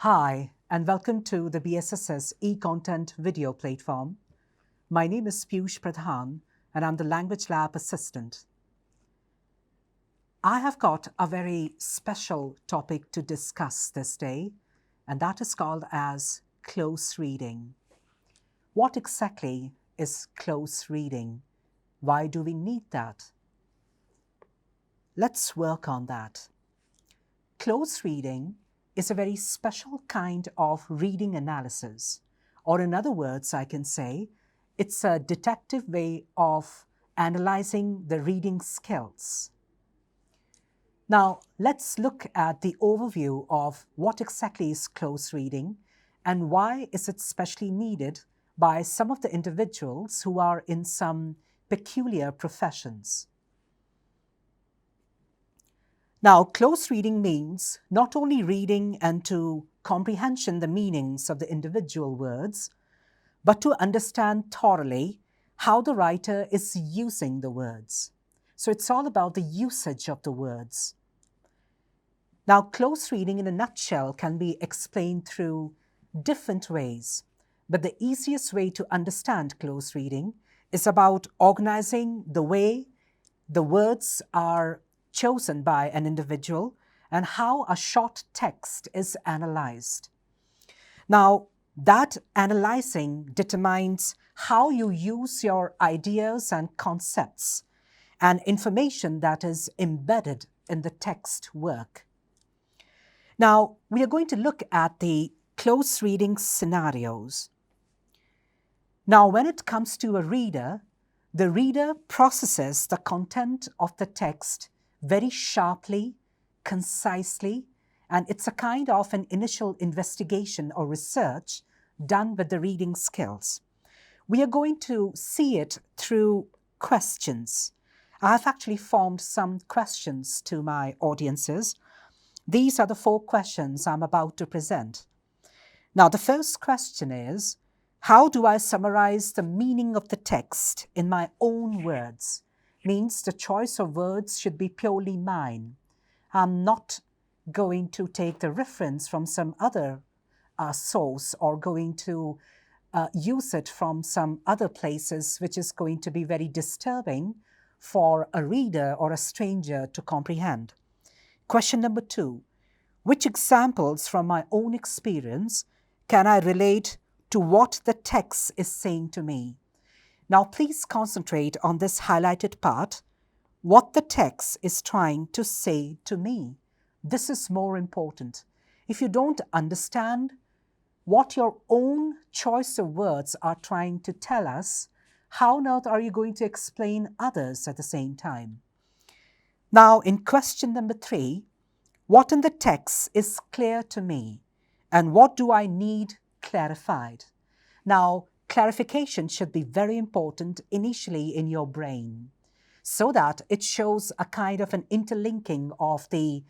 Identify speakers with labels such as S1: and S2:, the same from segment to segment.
S1: Hi, and welcome to the BSSS e-content video platform. My name is Piyush Pradhan, and I'm the Language Lab Assistant. I have got a very special topic to discuss this day, and that is called as close reading. What exactly is close reading? Why do we need that? Let's work on that. Close reading is a very special kind of reading analysis, or in other words, I can say it's a detective way of analyzing the reading skills. Now, let's look at the overview of what exactly is close reading and why is it specially needed by some of the individuals who are in some peculiar professions. Now, close reading means not only reading and to comprehension the meanings of the individual words, but to understand thoroughly how the writer is using the words. So it's all about the usage of the words. Now, close reading in a nutshell can be explained through different ways, but the easiest way to understand close reading is about organizing the way the words are chosen by an individual and how a short text is analyzed. Now, that analyzing determines how you use your ideas and concepts and information that is embedded in the text work. Now, we are going to look at the close reading scenarios. Now, when it comes to a reader, the reader processes the content of the text very sharply, concisely, and it's a kind of an initial investigation or research done with the reading skills. We are going to see it through questions. I have actually formed some questions to my audiences. These are the 4 questions I'm about to present. Now, the first question is, how do I summarize the meaning of the text in my own words? Means the choice of words should be purely mine. I'm not going to take the reference from some other source or going to use it from some other places, which is going to be very disturbing for a reader or a stranger to comprehend. Question number 2, which examples from my own experience can I relate to what the text is saying to me? Now, please concentrate on this highlighted part, what the text is trying to say to me. This is more important. If you don't understand what your own choice of words are trying to tell us, how on earth are you going to explain others at the same time? Now, in question number 3, what in the text is clear to me and what do I need clarified? Now, clarification should be very important initially in your brain so that it shows a kind of an interlinking of the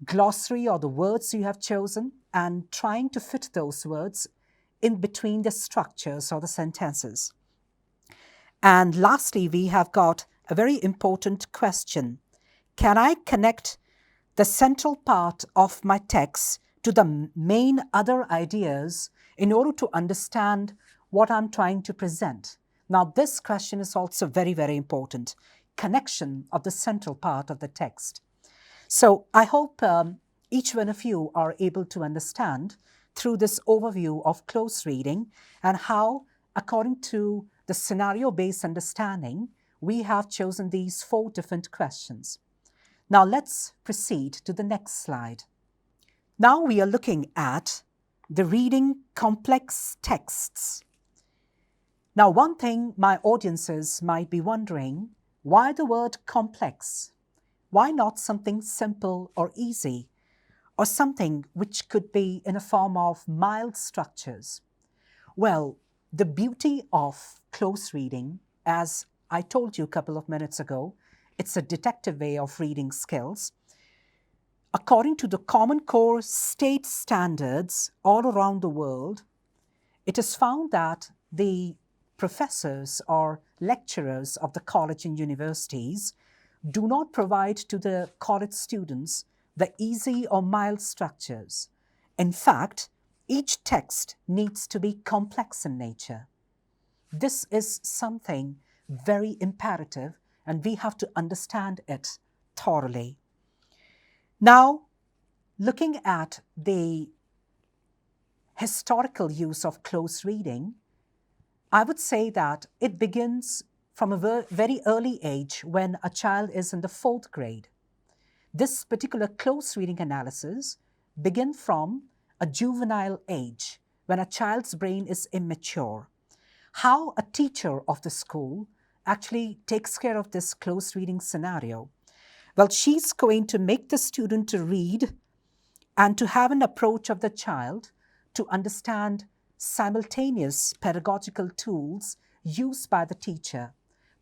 S1: glossary or the words you have chosen and trying to fit those words in between the structures or the sentences. And lastly, we have got a very important question. Can I connect the central part of my text to the main other ideas in order to understand what I'm trying to present? Now, this question is also very, very important. Connection of the central part of the text. So I hope each one of you are able to understand through this overview of close reading and how, according to the scenario-based understanding, we have chosen these 4 different questions. Now let's proceed to the next slide. Now we are looking at the reading complex texts. Now, one thing my audiences might be wondering, why the word complex? Why not something simple or easy, or something which could be in a form of mild structures? Well, the beauty of close reading, as I told you a couple of minutes ago, it's a detective way of reading skills. According to the Common Core state standards all around the world, it is found that the professors or lecturers of the college and universities do not provide to the college students the easy or mild structures. In fact, each text needs to be complex in nature. This is something very imperative, and we have to understand it thoroughly. Now, looking at the historical use of close reading, I would say that it begins from a very early age when a child is in the 4th grade. This particular close reading analysis begins from a juvenile age when a child's brain is immature. How a teacher of the school actually takes care of this close reading scenario? Well, she's going to make the student to read and to have an approach of the child to understand simultaneous pedagogical tools used by the teacher,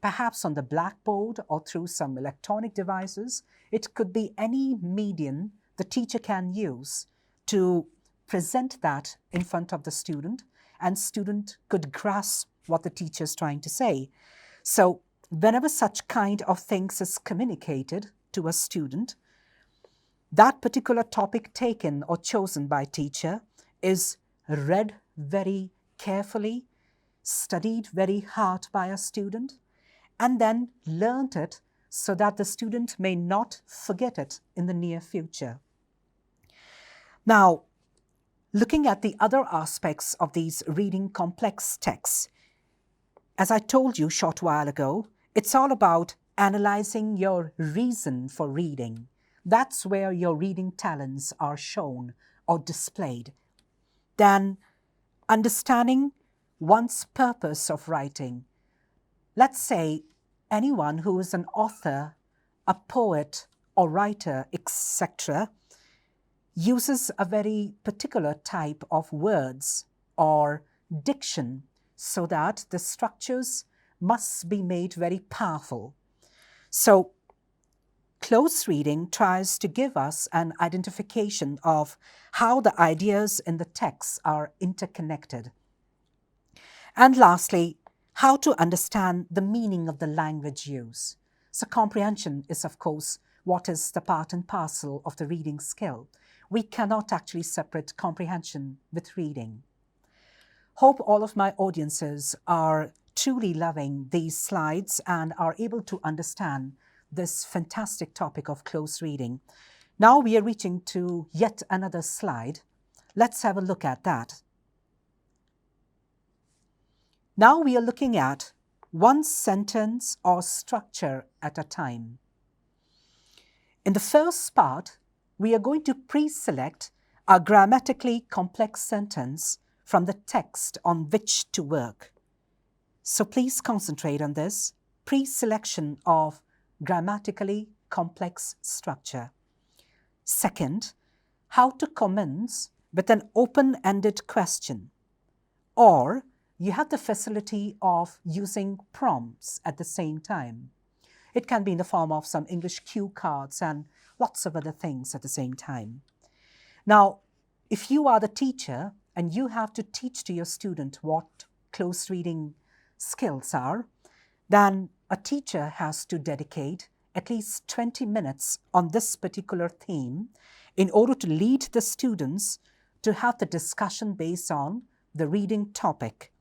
S1: perhaps on the blackboard or through some electronic devices. It could be any medium the teacher can use to present that in front of the student, and student could grasp what the teacher is trying to say. So whenever such kind of things is communicated to a student, that particular topic taken or chosen by teacher is read very carefully, studied very hard by a student, and then learnt it so that the student may not forget it in the near future. Now, looking at the other aspects of these reading complex texts, as I told you a short while ago, it's all about analyzing your reason for reading. That's where your reading talents are shown or displayed. Then understanding one's purpose of writing. Let's say anyone who is an author, a poet or writer, etc., uses a very particular type of words or diction so that the structures must be made very powerful. So close reading tries to give us an identification of how the ideas in the text are interconnected. And lastly, how to understand the meaning of the language use. So comprehension is, of course, what is the part and parcel of the reading skill. We cannot actually separate comprehension with reading. Hope all of my audiences are truly loving these slides and are able to understand this fantastic topic of close reading. Now we are reaching to yet another slide. Let's have a look at that. Now we are looking at one sentence or structure at a time. In the first part, we are going to pre-select a grammatically complex sentence from the text on which to work. So please concentrate on this pre-selection of grammatically complex structure. Second, how to commence with an open-ended question, or you have the facility of using prompts at the same time. It can be in the form of some English cue cards and lots of other things at the same time. Now, if you are the teacher and you have to teach to your student what close reading skills are, then a teacher has to dedicate at least 20 minutes on this particular theme in order to lead the students to have the discussion based on the reading topic.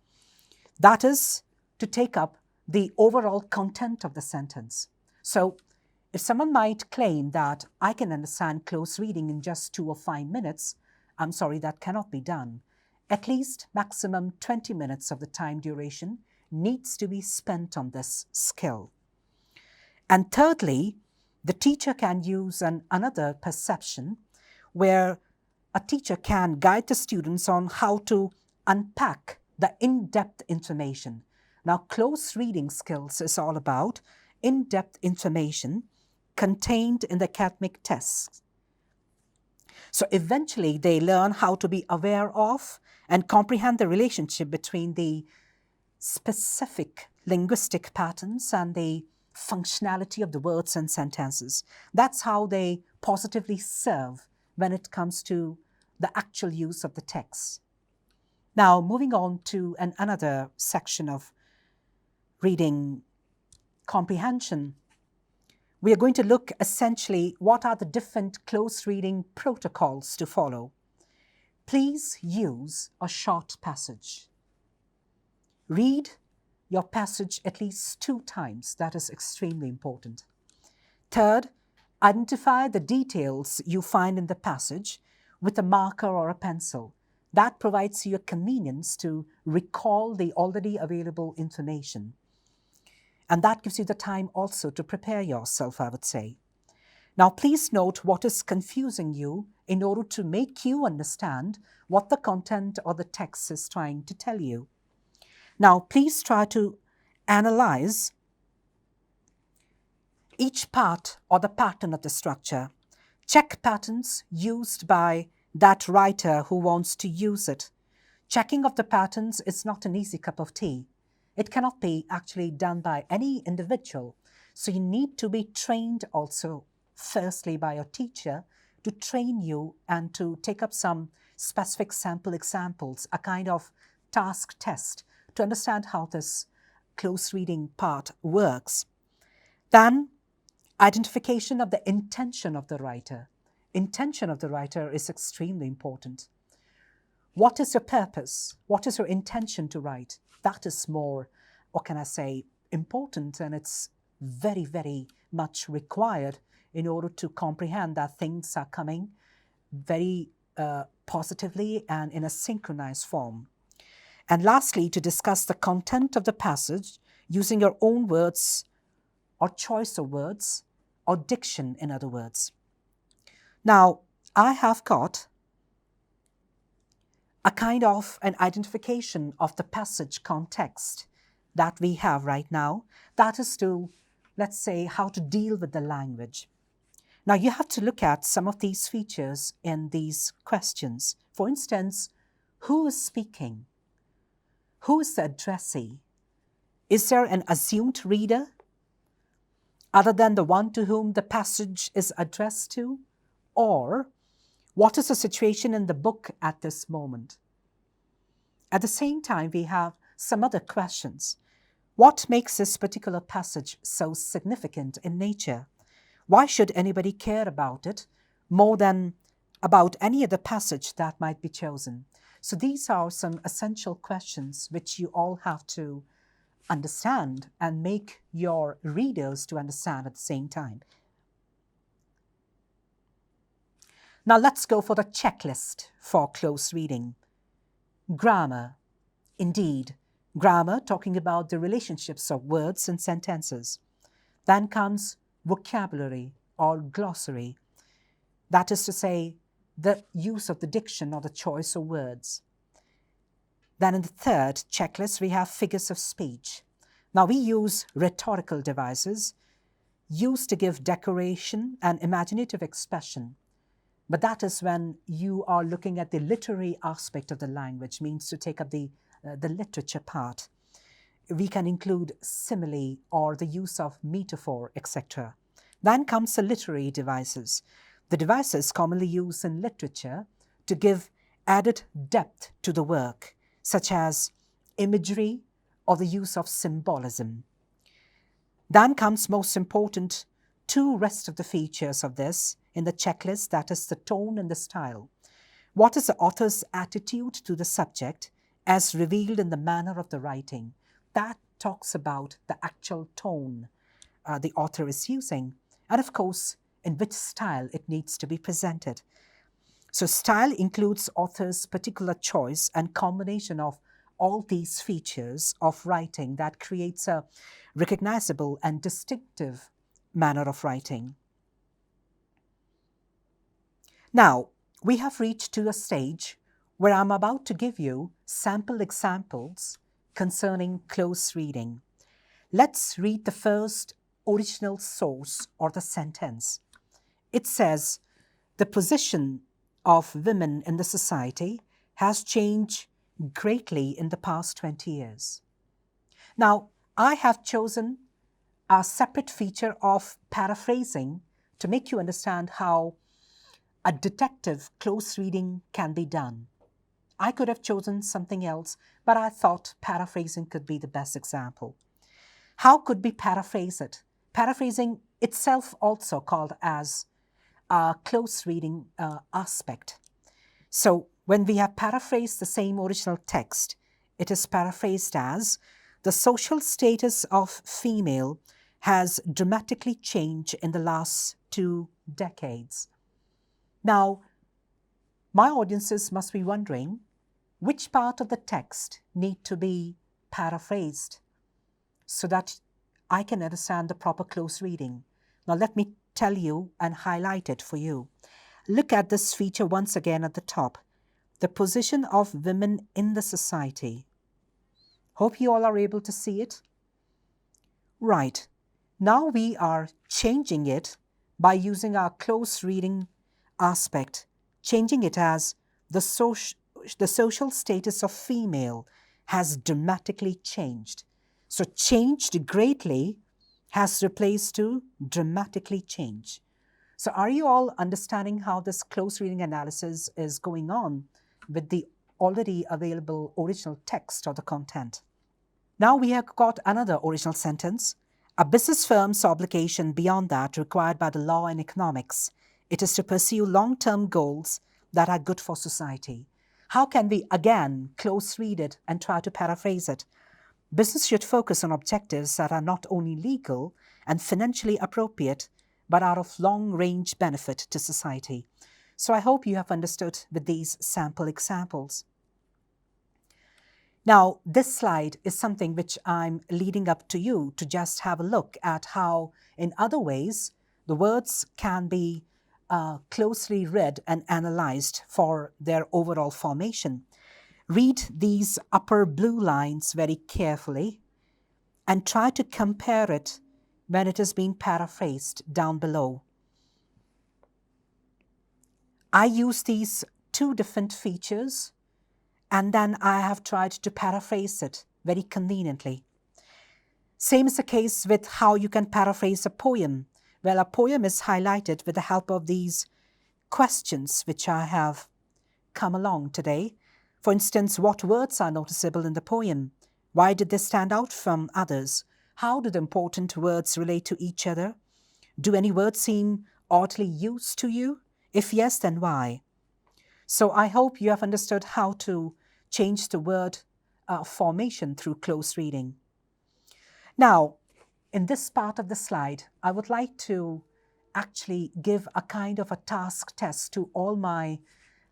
S1: That is, to take up the overall content of the sentence. So, if someone might claim that I can understand close reading in just 2 or 5 minutes, I'm sorry, that cannot be done. At least maximum 20 minutes of the time duration needs to be spent on this skill. And thirdly, the teacher can use another perception where a teacher can guide the students on how to unpack the in-depth information. Now, close reading skills is all about in-depth information contained in the academic tests. So eventually they learn how to be aware of and comprehend the relationship between the specific linguistic patterns and the functionality of the words and sentences. That's how they positively serve when it comes to the actual use of the text. Now, moving on to another section of reading comprehension, we are going to look essentially what are the different close reading protocols to follow. please use a short passage. Read your passage at least 2 times. That is extremely important. Third, identify the details you find in the passage with a marker or a pencil. That provides you a convenience to recall the already available information. And that gives you the time also to prepare yourself, I would say. Now, please note what is confusing you in order to make you understand what the content or the text is trying to tell you. Now, please try to analyze each part or the pattern of the structure. Check patterns used by that writer who wants to use it. Checking of the patterns is not an easy cup of tea. It cannot be actually done by any individual. So you need to be trained also, firstly by your teacher, to train you and to take up some specific sample examples, a kind of task test to understand how this close reading part works. Then, identification of the intention of the writer. Intention of the writer is extremely important. What is your purpose? What is your intention to write? That is more, what can I say, important, and it's very, very much required in order to comprehend that things are coming very positively and in a synchronized form. And lastly, to discuss the content of the passage using your own words or choice of words or diction, in other words. Now, I have got a kind of an identification of the passage context that we have right now. That is to, let's say, how to deal with the language. Now, you have to look at some of these features in these questions. For instance, who is speaking? Who is the addressee? Is there an assumed reader other than the one to whom the passage is addressed to? Or what is the situation in the book at this moment? At the same time, we have some other questions. What makes this particular passage so significant in nature? Why should anybody care about it more than about any other passage that might be chosen? So these are some essential questions which you all have to understand and make your readers to understand at the same time. Now let's go for the checklist for close reading. Grammar. Indeed, grammar, talking about the relationships of words and sentences. Then comes vocabulary or glossary. That is to say, the use of the diction or the choice of words. Then in the third checklist, we have figures of speech. Now we use rhetorical devices used to give decoration and imaginative expression. But that is when you are looking at the literary aspect of the language, means to take up the literature part. We can include simile or the use of metaphor, etc. Then comes the literary devices. The devices commonly used in literature to give added depth to the work, such as imagery or the use of symbolism. Then comes most important two rest of the features of this in the checklist, that is the tone and the style. What is the author's attitude to the subject as revealed in the manner of the writing? That talks about the actual tone the author is using, and of course, in which style it needs to be presented. So style includes author's particular choice and combination of all these features of writing that creates a recognizable and distinctive manner of writing. Now, we have reached to a stage where I'm about to give you sample examples concerning close reading. Let's read the first original source or the sentence. It says, "The position of women in the society has changed greatly in the past 20 years. Now, I have chosen a separate feature of paraphrasing to make you understand how a detective close reading can be done. I could have chosen something else, but I thought paraphrasing could be the best example. How could we paraphrase it? Paraphrasing itself also called as a close reading aspect. So When we have paraphrased the same original text, it is paraphrased as, the social status of female has dramatically changed in the last 2 decades. Now, my audiences must be wondering, which part of the text need to be paraphrased so that I can understand the proper close reading? Now let me tell you and highlight it for you. Look at this feature once again at the top, the position of women in the society. Hope you all are able to see it. Right. Now we are changing it by using our close reading aspect, changing it as the social status of female has dramatically changed. So changed greatly has replaced to dramatically change. So are you all understanding how this close reading analysis is going on with the already available original text or the content? Now we have got another original sentence. A business firm's obligation beyond that required by the law and economics. It is to pursue long-term goals that are good for society. How can we again close read it and try to paraphrase it? Business should focus on objectives that are not only legal and financially appropriate, but are of long-range benefit to society. So I hope you have understood with these sample examples. Now, this slide is something which I'm leading up to you to just have a look at how, in other ways, the words can be closely read and analyzed for their overall formation. Read these upper blue lines very carefully and try to compare it when it is being paraphrased down below. I use these 2 different features and then I have tried to paraphrase it very conveniently. Same is the case with how you can paraphrase a poem. Well, a poem is highlighted with the help of these questions which I have come along today. For instance, what words are noticeable in the poem? Why did they stand out from others? How do the important words relate to each other? Do any words seem oddly used to you? If yes, then why? So I hope you have understood how to change the word formation through close reading. Now, in this part of the slide, I would like to actually give a kind of a task test to all my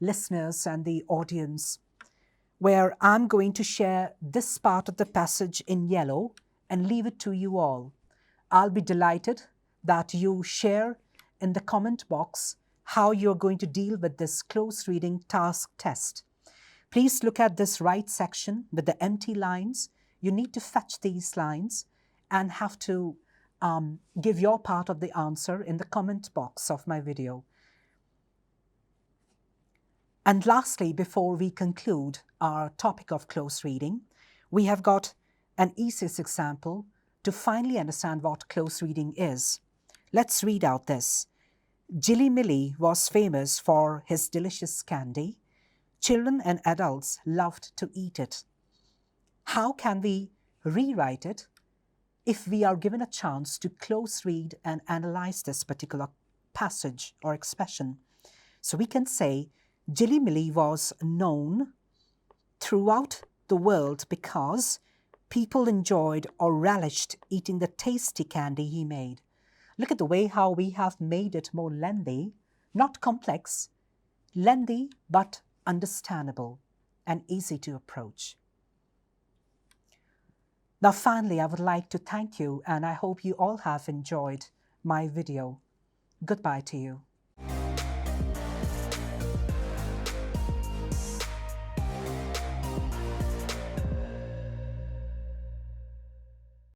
S1: listeners and the audience, where I'm going to share this part of the passage in yellow and leave it to you all. I'll be delighted that you share in the comment box how you're going to deal with this close reading task test. Please look at this right section with the empty lines. You need to fetch these lines and have to give your part of the answer in the comment box of my video. And lastly, before we conclude our topic of close reading, we have got an easiest example to finally understand what close reading is. Let's read out this. Jilly Milly was famous for his delicious candy. Children and adults loved to eat it. How can we rewrite it if we are given a chance to close read and analyze this particular passage or expression? So we can say, Jilly Milly was known throughout the world because people enjoyed or relished eating the tasty candy he made. Look at the way how we have made it more lengthy, not complex, lengthy but understandable and easy to approach. Now finally, I would like to thank you and I hope you all have enjoyed my video. Goodbye to you.